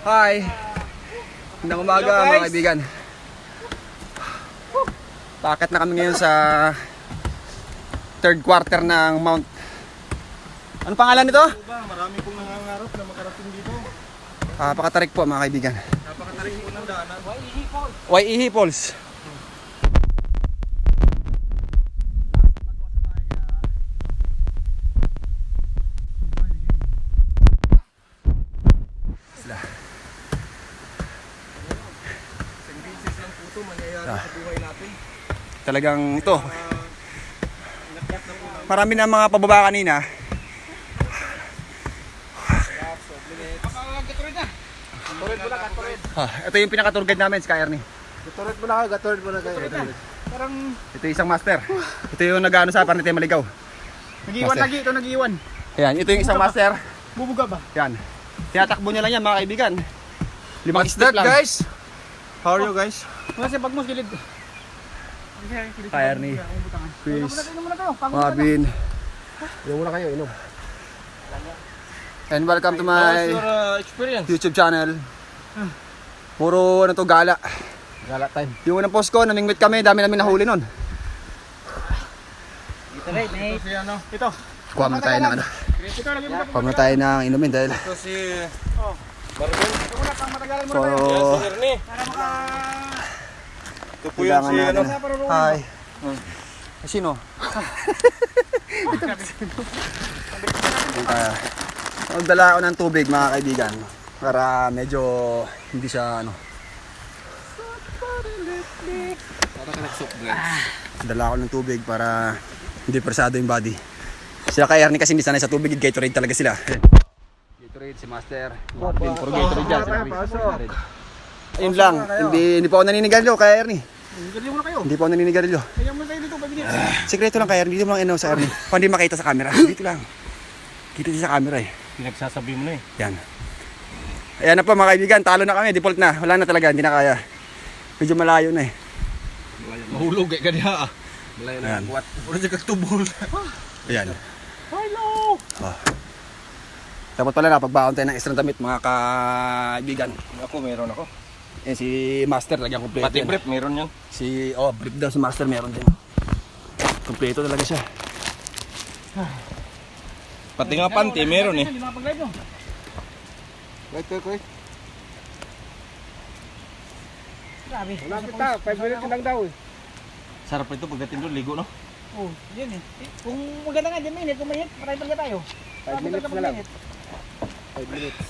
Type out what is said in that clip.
Hi! Magandang umaga mga kaibigan. Paakit na kami ngayon sa third quarter ng Mount. Ano pangalan nito? Marami pong nangangarap na makarating dito. Napakatarik po mga kaibigan. Napakatarik po ng daanan. Waiihi Falls. Talagang ito. Marami na mga pababa kanina. Ito yung pinaka-tour guide namin, Sky Ernie. Gaturid mo na kayo. Parang ito yung isang master. Ito yung nag-ano sa Parnite Maligaw. Nag-iwan Master. lagi, ito nag-iwan. Ayan, ito yung isang master. Bubuga ba? Yan. Tinatakbo niya lang yan mga kaibigan. 5 step lang. guys? How are you guys? Wala siya bagmos gilid. Sky Ernie, Chris, Pagod Mabin. Inom muna kayo, inom. And welcome to my Experience? YouTube channel. Puro ano to, gala. Gala time. Yung unang post ko, namingwit kami, dami namin nahuli nun. Ito rin, eh. Ito si ano? Ito. Kuha muna tayo ng ano. Ito lagi mo. Kuha muna tayo ng inumin dahil. Ito si Marvin. Ito muna pang matagalan mo So, na tayo. Yan si Ernie. Para maka Ito po yung si ano. Hi. Sino? Magdala ako ng tubig mga kaibigan. Para medyo hindi siya ano. Dala ako ng tubig para hindi persado yung body. Sila kay Ernie kasi hindi sanay sa tubig, Gatorade talaga sila. Gatorade, si Master. Martin, puro Gatorade dyan. Ayun lang, hindi pa ako naninigarilyo kay Ernie. Galing mo na kayo. Hindi pa ako naninigarilyo. Kaya mo kayo dito, 5 minutes. Sekreto lang kay Ernie, dito mo lang inaw sa Ernie. Kung hindi makita sa camera, dito lang. Kita siya sa camera eh. Pinagsasabi mo na eh. Yan. Ayan na po mga kaibigan, talo na kami, default na. Wala na talaga, hindi na kaya. Medyo malayo na eh. Mahulog eh kanya ah. Malayo Ayan. na kuwat. Puro siya kagtubol. Ayan. Hello. Oh. Dapat pala na pagbaon tayo ng extra damit mga kaibigan. Ako meron ako. Eh si Master lagyan kompleto. Pati yan. brief meron yan. Brief daw si Master meron din. Kompleto talaga siya. Pati nga panty meron eh. Hindi makapag-live no. Wait. Grabe. Malapit na, 5 minutes lang daw eh. Sarap ito pagdating doon, ligo no? Oh, yun eh. Kung maganda nga, 10 minutes, kung mahit, marami talaga tayo. 5 minutes na lang. 5 minutes.